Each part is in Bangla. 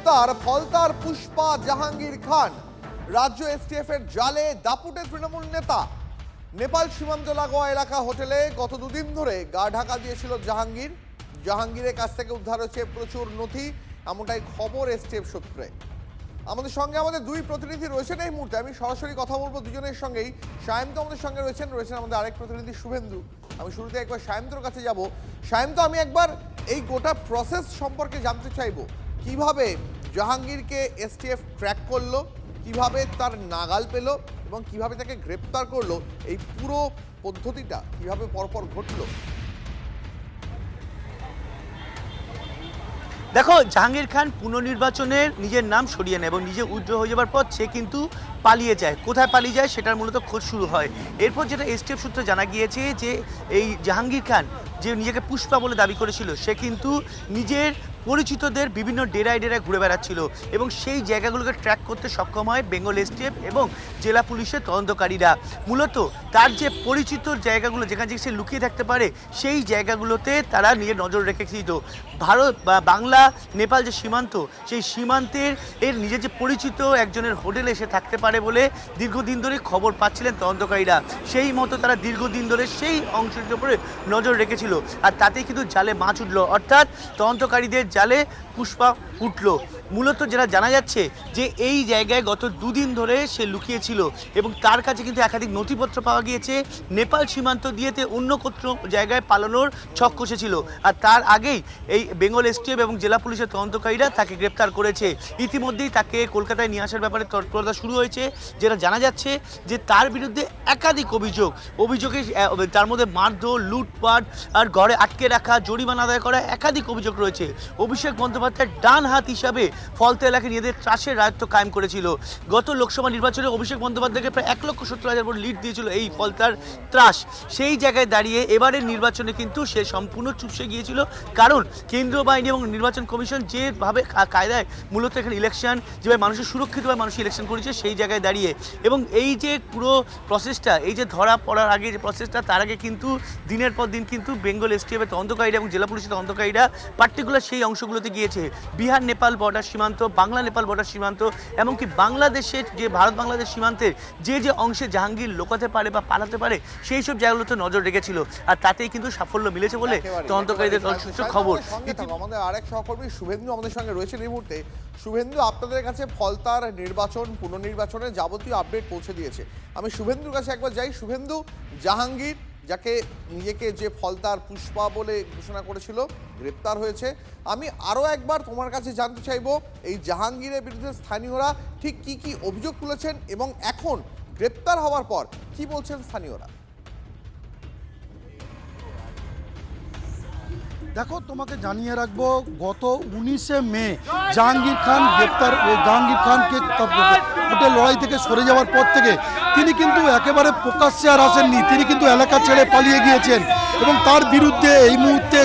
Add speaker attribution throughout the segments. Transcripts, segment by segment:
Speaker 1: গ্রেপ্তার ফলতার পুষ্পা জাহাঙ্গীর খান। রাজ্য এসটিএফ এর জালে দাপুটে তৃণমূল নেতা। নেপাল সীমান্ত লাগোয়া এলাকা হোটেলে গত দুদিন ধরে গা ঢাকা দিয়েছিল জাহাঙ্গীর। জাহাঙ্গীরের কাছ থেকে উদ্ধার হয়েছে প্রচুর নথি, এমনটাই খবর এসটিএফ সূত্রে। আমাদের সঙ্গে আমাদের দুই প্রতিনিধি রয়েছেন এই মুহূর্তে। আমি সরাসরি কথা বলবো দুজনের সঙ্গেই। সায়ন্ত আমাদের সঙ্গে রয়েছেন আমাদের আরেক প্রতিনিধি শুভেন্দু। আমি শুরুতে একবার সায়ন্তর কাছে যাব। সায়ন্ত, আমি একবার এই গোটা প্রসেস সম্পর্কে জানতে চাইবো। কিভাবে জাহাঙ্গীরকে এসটিএফ ট্র্যাক করলো, কিভাবে তার নাগাল পেল এবং কিভাবে তাকে গ্রেপ্তার করলো, এই পুরো পদ্ধতিটা কিভাবে পরপর ঘটলো?
Speaker 2: দেখো, জাহাঙ্গীর খান পুনর্নির্বাচনের নিজের নাম সরিয়ে নেয় এবং নিজে উইথড্র হয়ে যাওয়ার পর সে কিন্তু পালিয়ে যায়। কোথায় পালিয়ে যায় সেটার মূলত খোঁজ শুরু হয়। এরপর যেটা এসটিএফ সূত্রে জানা গিয়েছে যে এই জাহাঙ্গীর খান যে নিজেকে পুষ্পা বলে দাবি করেছিল, সে কিন্তু নিজের পরিচিতদের বিভিন্ন ডেরায় ঘুরে বেড়াচ্ছিল এবং সেই জায়গাগুলোকে ট্র্যাক করতে সক্ষম হয় বেঙ্গল এসটিএফ এবং জেলা পুলিশের তদন্তকারীরা। মূলত তার যে পরিচিত জায়গাগুলো যেখানে সে লুকিয়ে থাকতে পারে, সেই জায়গাগুলোতে তারা নিজের নজর রেখেছিল। ভারত বা বাংলা নেপাল যে সীমান্ত, সেই সীমান্তের নিজের যে পরিচিত একজনের হোটেলে সে থাকতে পারে বলে দীর্ঘদিন ধরে খবর পাচ্ছিলেন তদন্তকারীরা। সেই মতো তারা দীর্ঘদিন ধরে সেই অংশের উপরে নজর রেখেছিল, আর তাতেই কিন্তু জালে মাছ উঠল, অর্থাৎ তদন্তকারীদের জালে পুষ্পা উঠল। মূলত যেটা জানা যাচ্ছে যে এই জায়গায় গত দুদিন ধরে সে লুকিয়েছিল এবং তার কাছে কিন্তু একাধিক নথিপত্র পাওয়া গিয়েছে। নেপাল সীমান্ত দিয়েতে অন্য কোথাও জায়গায় পালানোর ছক কষেছিল, আর তার আগেই এই বেঙ্গল এসটিএফ এবং জেলা পুলিশের তদন্তকারীরা তাকে গ্রেপ্তার করেছে। ইতিমধ্যেই তাকে কলকাতায় নিয়ে আসার ব্যাপারে তৎপরতা শুরু হয়েছে। যেটা জানা যাচ্ছে যে তার বিরুদ্ধে একাধিক অভিযোগে তার মধ্যে মারধর, লুটপাট আর ঘরে আটকে রাখা, জরিমানা আদায় করা একাধিক অভিযোগ রয়েছে। অভিষেক বন্দ্যোপাধ্যায় ডান হাত হিসাবে ফলতা এলাকায় নিজেদের ত্রাসের রাজত্ব কায়েম করেছিল। গত লোকসভা নির্বাচনে অভিষেক বন্দ্যোপাধ্যায়কে প্রায় 1,70,000 ভোট লিড দিয়েছিল এই ফলতার ত্রাস। সেই জায়গায় দাঁড়িয়ে এবারের নির্বাচনে কিন্তু সে সম্পূর্ণ চুপসে গিয়েছিল, কারণ কেন্দ্রীয় বাহিনী এবং নির্বাচন কমিশন যেভাবে কায়দায় মূলত এখানে ইলেকশন, যেভাবে মানুষের সুরক্ষিতভাবে মানুষ ইলেকশন করেছে সেই জায়গায় দাঁড়িয়ে, এবং এই যে পুরো প্রসেসটা, এই যে ধরা পড়ার আগে যে প্রসেসটা, তার আগে কিন্তু দিনের পর দিন কিন্তু বেঙ্গল এসটিএফের তদন্তকারীরা এবং জেলা পুলিশের তদন্তকারীরা পার্টিকুলার সেই অংশগুলোতে গিয়েছে। বিহার নেপাল বর্ডার সীমান্ত, বাংলা নেপাল বর্ডার সীমান্ত, এমনকি বাংলাদেশের যে ভারত বাংলাদেশ সীমান্তের যে অংশে জাহাঙ্গীর লোকাতে পারে বা পালাতে পারে সেই সব জায়গাগুলোতে নজর রেখেছিল, আর তাতেই কিন্তু সাফল্য মিলেছে বলে তদন্তকারীদের সূত্রে খবর।
Speaker 1: আমাদের আরেক সহকর্মী শুভেন্দু আমাদের সঙ্গে রয়েছেন এই মুহূর্তে। শুভেন্দু, আপনাদের কাছে ফলতার নির্বাচন পুনর্নির্বাচনের যাবতীয় আপডেট পৌঁছে দিয়েছে। আমি শুভেন্দুর কাছে একবার যাই। শুভেন্দু, জাহাঙ্গীর যাকে নিজেকে যে ফলতার পুষ্পা বলে ঘোষণা করেছিল, গ্রেপ্তার হয়েছে। আমি আরও একবার তোমার কাছে জানতে চাইব, এই জাহাঙ্গীরের বিরুদ্ধে স্থানীয়রা ঠিক কি কি অভিযোগ তুলেছেন এবং এখন গ্রেপ্তার হওয়ার পর কি বলছেন স্থানীয়রা?
Speaker 3: দেখো, তোমাকে জানিয়ে রাখবো, গত 19শে মে জাহাঙ্গীর খানকে হোটেল লড়াই থেকে সরে যাওয়ার পর থেকে তিনি কিন্তু একেবারে প্রকাশ্যে আর আসেননি। তিনি কিন্তু এলাকা ছেড়ে পালিয়ে গিয়েছেন এবং তার বিরুদ্ধে এই মুহূর্তে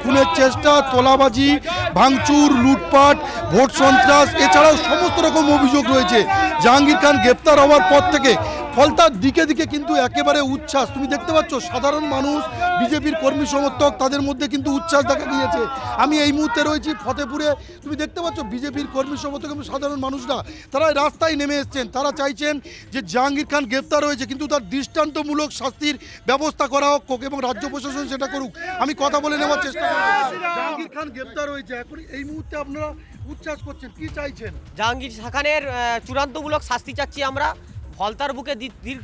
Speaker 3: খুনের চেষ্টা, তোলাবাজি, ভাঙচুর, লুটপাট, ভোট সন্ত্রাস এছাড়াও সমস্ত রকম অভিযোগ রয়েছে। জাহাঙ্গীর খান গ্রেপ্তার হওয়ার পর থেকে ফলতার দিকে দিকে কিন্তু একেবারে উচ্ছ্বাস। তুমি দেখতে পাচ্ছ সাধারণ মানুষ, বিজেপির কর্মী সমর্থক, তাদের মধ্যে কিন্তু উচ্ছ্বাস দেখা গিয়েছে। আমি এই মুহূর্তে রয়েছি ফতেপুরে। তুমি দেখতে পাচ্ছ বিজেপির কর্মী সমর্থক এবং সাধারণ মানুষরা তারা রাস্তায় নেমে এসছেন। তারা চাইছেন যে জাহাঙ্গীর খান গ্রেপ্তার হয়েছে কিন্তু তার দৃষ্টান্তমূলক শাস্তির ব্যবস্থা করা হোক এবং রাজ্য প্রশাসন সেটা করুক। আমি কথা বলে নেওয়ার চেষ্টা করব। জাহাঙ্গীর খান গ্রেপ্তার হয়েছে, এখন এই মুহূর্তে আপনারা উচ্ছ্বাস করছেন, কি চাইছেন?
Speaker 4: জাহাঙ্গীর খানের চূড়ান্তমূলক শাস্তি চাচ্ছি আমরা। ফলতার বুকে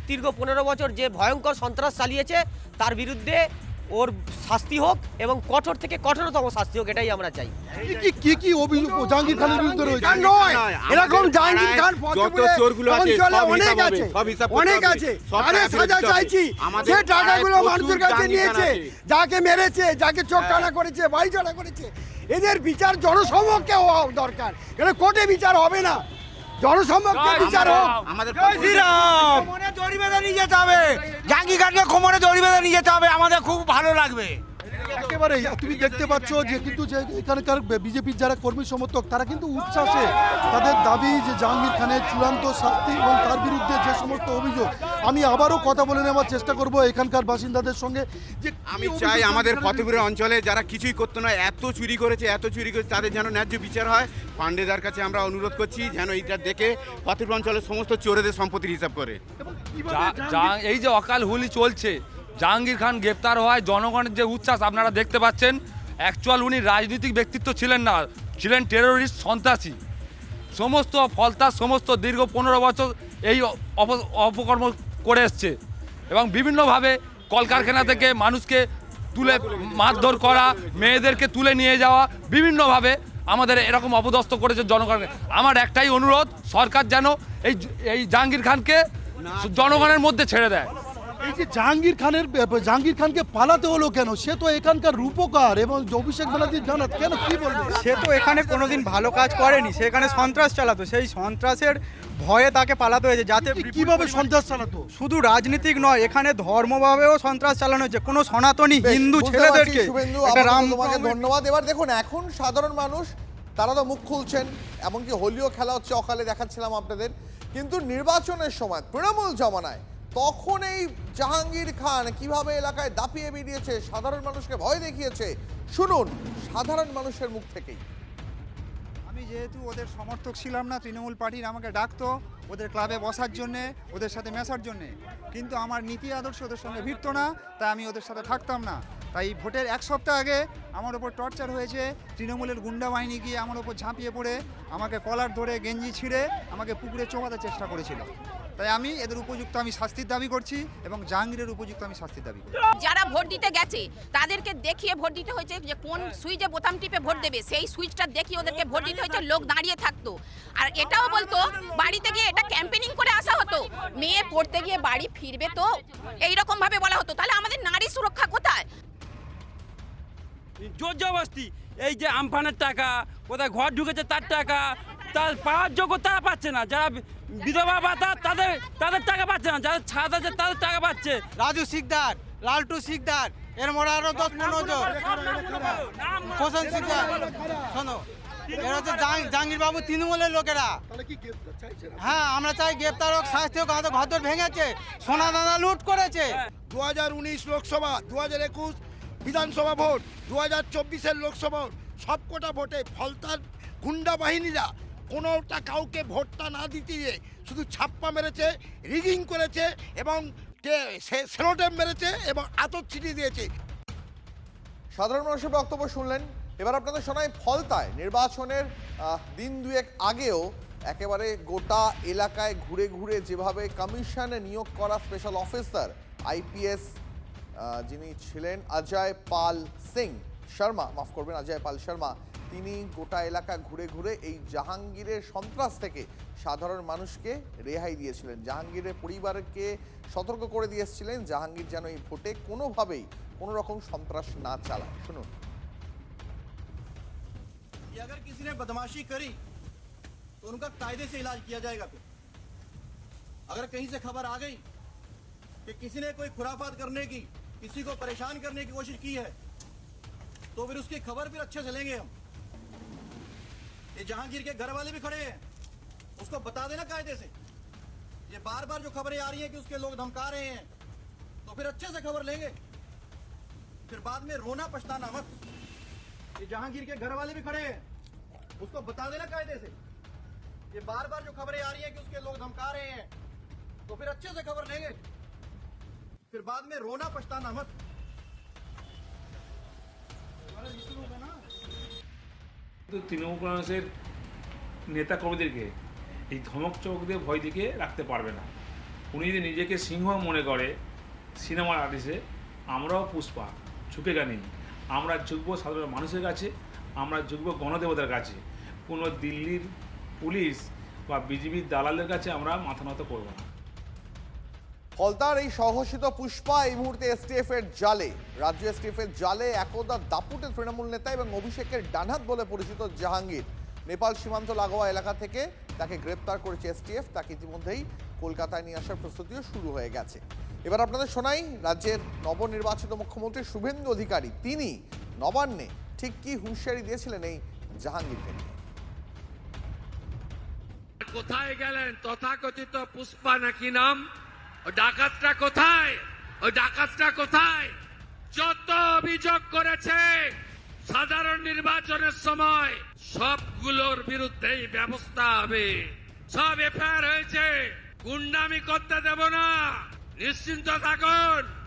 Speaker 4: দীর্ঘ 15 বছর যে ভয়ঙ্কর সন্ত্রাস চালিয়েছে, তার বিরুদ্ধে ওর শাস্তি হোক এবং কঠোর থেকে কঠোরতম শাস্তি হোক, এটাই আমরা চাই।
Speaker 3: কি অভিযোগ জাহাঙ্গীর খানের বিরুদ্ধে রয়েছে?
Speaker 5: এরকম জাহাঙ্গীর খান যত চোরগুলো আছে অনেক আছে, আরে সাজা চাইছি। যে টাকাগুলো মানুষের কাছে নিয়েছে, যাকে মেরেছে, যাকে চোখ কানা করেছে, বাড়ি ছাড়া করেছে, এদের বিচার জনসমক্ষে হওয়া দরকার। এটা কোর্টে বিচার হবে না, জনসমক্ষে বিচার হোক।
Speaker 6: আমাদের কোমরে দড়ি বেঁধে নিয়ে যেতে হবে, জাহাঙ্গীর খানকে কোমরে দড়ি বেঁধে নিয়ে যেতে হবে, আমাদের খুব ভালো লাগবে।
Speaker 3: একেবারে তুমি দেখতে পাচ্ছ যে কিন্তু যে এখানকার বিজেপির যারা কর্মী সমর্থক তারা কিন্তু উচ্ছ্বাসে তাদের দাবি যে জাহাঙ্গীর খানের চূড়ান্ত শাস্তি এবং তার বিরুদ্ধে যে সমস্ত অভিযোগ আমি আবারও কথা বলে নেওয়ার চেষ্টা করব এখানকার বাসিন্দাদের সঙ্গে যে
Speaker 6: আমি চাই আমাদের ফতেপুরের অঞ্চলে যারা কিছুই করতো না, এত চুরি করেছে তাদের যেন ন্যায্য বিচার হয়। পান্ডেদার কাছে আমরা অনুরোধ করছি যেন এইটা দেখে ফতেপুর অঞ্চলের সমস্ত চোরেদের সম্পত্তির হিসাব করে।
Speaker 7: এই যে অকাল হুলি চলছে, জাহাঙ্গীর খান গ্রেপ্তার হওয়ায় জনগণের যে উচ্ছ্বাস আপনারা দেখতে পাচ্ছেন। অ্যাকচুয়াল উনি রাজনৈতিক ব্যক্তিত্ব ছিলেন না, ছিলেন টেরোরিস্ট, সন্ত্রাসী। সমস্ত ফলতার সমস্ত দীর্ঘ 15 বছর এই অপকর্ম করে এসছে এবং বিভিন্নভাবে কলকারখানা থেকে মানুষকে তুলে মারধর করা, মেয়েদেরকে তুলে নিয়ে যাওয়া, বিভিন্নভাবে আমাদের এরকম অপদস্থ করেছে জনগণ। আমার একটাই অনুরোধ, সরকার যেন এই জাহাঙ্গীর খানকে জনগণের মধ্যে ছেড়ে দেয়।
Speaker 3: এই যে জাহাঙ্গীর খানকে পালাতে হলো কেন? সে তো এখানকার রূপকার এবং অভিষেক ব্যানার্জির জানাত, কেন কি বলবো?
Speaker 8: সে তো এখানে কোনোদিন ভালো কাজ করেনি, সে এখানে সন্ত্রাস চালাতো, সেই সন্ত্রাসের ভয়ে তাকে পালাতে হয়েছে। যাতে
Speaker 3: কিভাবে সন্ত্রাস চালাতো?
Speaker 8: শুধু রাজনীতিক নয়, এখানে ধর্মভাবেও সন্ত্রাস চালানো হয়েছে। কোনো সনাতনী হিন্দু
Speaker 1: বুঝতে
Speaker 8: ছেলেদেরকে
Speaker 1: পারছি, শুভেন্দু,
Speaker 8: একটা
Speaker 1: আপাতত তোমাকে ধন্যবাদ। এবার দেখুন, এখন সাধারণ মানুষ তারা তো মুখ খুলছেন, এমনকি হোলিও খেলা হচ্ছে অকালে, দেখাচ্ছিলাম আপনাদের। কিন্তু নির্বাচনের সময় তৃণমূল জমানায় তখন এই জাহাঙ্গীর খান কিভাবে এলাকায় দাপিয়ে বেরিয়েছে, সাধারণ মানুষকে ভয় দেখিয়েছে, শুনুন সাধারণ মানুষের মুখ থেকেই।
Speaker 9: আমি যেহেতু ওদের সমর্থক ছিলাম না, তৃণমূল পার্টির আমাকে ডাকতো ওদের ক্লাবে বসার জন্যে, ওদের সাথে মেশার জন্যে, কিন্তু আমার নীতি আদর্শ ওদের সঙ্গে ভিড়তো না, তাই আমি ওদের সাথে থাকতাম না। তাই ভোটের 1 সপ্তাহ আগে আমার ওপর টর্চার হয়েছে, তৃণমূলের গুন্ডা বাহিনী গিয়ে আমার ওপর ঝাঁপিয়ে পড়ে আমাকে কলার ধরে গেঞ্জি ছিঁড়ে আমাকে পুকুরে চোবাতে চেষ্টা করেছিল। তাই আমি এদের উপযুক্ত আমি শাস্তির দাবি করছি এবং জাহাঙ্গীরের উপযুক্ত আমি শাস্তির দাবি করছি।
Speaker 10: যারা ভোট দিতে গেছে তাদেরকে দেখিয়ে ভোট দিতে হয়েছে, যে কোন সুইচে বোতাম টিপে ভোট দেবে সেই সুইচটা দেখিয়ে ওদেরকে ভোট দিতে হয়েছে। লোক দাঁড়িয়ে থাকতো, আর এটাও বলতো বাড়িতে গিয়ে এটা ক্যাম্পেনিং করে আসা হতো, মেয়ে পড়তে গিয়ে বাড়ি ফিরবে তো, এইরকম ভাবে বলা হতো। তাহলে আমাদের নারী সুরক্ষা কোথায়?
Speaker 11: জোর জবরদস্তি, এই যে আমফানের টাকা, কোথায় ঘর ঢুকেছে তার টাকা, তার পাওয়ার যোগ্য তারা পাচ্ছে না। যারা বিধবা ভাতা তাদের টাকা পাচ্ছে না, যাদের ছাদ আছে তাদের টাকা পাচ্ছে।
Speaker 8: রাজু শিকদার, লালটু শিকদার, এর মধ্যে আরো 10-15 জন, হোসেন শিকদার, শোনো, এরা হচ্ছে জাহাঙ্গীর বাবু তৃণমূলের লোকেরা। হ্যাঁ, আমরা চাই গ্রেপ্তার হোক, শাস্তি হোক। আমাদের ঘর ভেঙেছে, সোনা দানা লুট করেছে।
Speaker 5: 2019 লোকসভা, 2021 বিধানসভা ভোট, 2024-এর লোকসভা, সবকটা ভোটে ফলতার গুন্ডা বাহিনীরা কোনোটা কাউকে ভোটটা না দিতে দিয়ে শুধু ছাপ্পা মেরেছে, রিগিং করেছে এবং সেলোটেপ মেরেছে এবং আতর ছিটিয়ে দিয়েছে।
Speaker 1: সাধারণ মানুষের বক্তব্য শুনলেন। এবার আপনাদের শোনায় ফলতায় নির্বাচনের দিন দুয়েক আগেও একেবারে গোটা এলাকায় ঘুরে ঘুরে যেভাবে কমিশনে নিয়োগ করা স্পেশাল অফিসার আইপিএস যিনি ছিলেন অজয় পাল শর্মা, তিনি গোটা এলাকা ঘুরে ঘুরে এই জাহাঙ্গীরের সন্ত্রাস থেকে সাধারণ মানুষকে রেহাই দিয়েছিলেন। জাহাঙ্গীরের পরিবারকে সতর্ক করে দিয়েছিলেন জাহাঙ্গীর যেন এই ভোটে কোনোভাবেই কোনো রকম সন্ত্রাস না চালায়। শুনুন।
Speaker 12: अगर किसी ने बदमाशी करी तो उनका कायदे से इलाज किया जाएगा। फिर अगर कहीं से खबर आ गई कि किसी ने कोई खुराफात करने की, किसी को परेशान करने की कोशिश की है, तो फिर उसकी खबर फिर अच्छे से लेंगे हम। ये जहांगीर के घर वाले भी खड़े हैं, उसको बता देना कायदे से। ये बार बार जो खबरें आ रही हैं कि उसके लोग धमका रहे हैं, तो फिर अच्छे से खबर लेंगे, फिर बाद में रोना पछताना मत। ये जहांगीर के घर वाले भी खड़े हैं, उसको बता देना कायदे से। ये बार बार जो खबरें आ रही हैं कि उसके लोग धमका रहे हैं, तो फिर अच्छे से खबर लेंगे, फिर बाद में रोना पछताना मत।
Speaker 13: তৃণমূল কংগ্রেসের নেতা কর্মীদেরকে এই ধমক চমক দিয়ে ভয় দিকে রাখতে পারবে না। উনি যদি নিজেকে সিংহ মনে করে সিনেমার আর্টিস্টে, আমরাও পুষ্পা, ঝুঁকে নেই। আমরা ঝুঁকবো সাধারণ মানুষের কাছে, আমরা ঝুঁকবো গণদেবতার কাছে। কোনো দিল্লির পুলিশ বা বিজেপির দালালের কাছে আমরা মাথা নত করবো না।
Speaker 1: ফলতার এই সহসিত পুষ্পা এই মুহূর্তে এসটিএফ এর জালে, রাজ্য এসটিএফ এর জালে একদা দাপুটে তৃণমূল নেতা এবং অভিষেকের ডানহাত বলে পরিচিত জাহাঙ্গীর নেপাল সীমান্ত লাগোয়া এলাকা থেকে তাকে গ্রেপ্তার করেছে এসটিএফ। তাকে ইতিমধ্যেই কলকাতায় নিয়ে আসার প্রস্তুতিও শুরু হয়ে গেছে। এবার আপনাদের শোনাই রাজ্যের নবনির্বাচিত মুখ্যমন্ত্রী শুভেন্দু অধিকারী তিনি নবান্নে ঠিক কি হুঁশিয়ারি দিয়েছিলেন এই জাহাঙ্গীরকে নিয়ে।
Speaker 11: কোথায় গেলেন তথাকথিত পুষ্পা নাকি নাম,
Speaker 7: ওই ডাকাতটা কোথায়? ওই ডাকাতটা কোথায়? যত অভিযোগ করেছে সাধারণ নির্বাচনের সময় সবগুলোর বিরুদ্ধেই ব্যবস্থা হবে। সব এফআইআর হয়েছে, গুন্ডামি করতে দেব না, নিশ্চিন্ত থাকুন।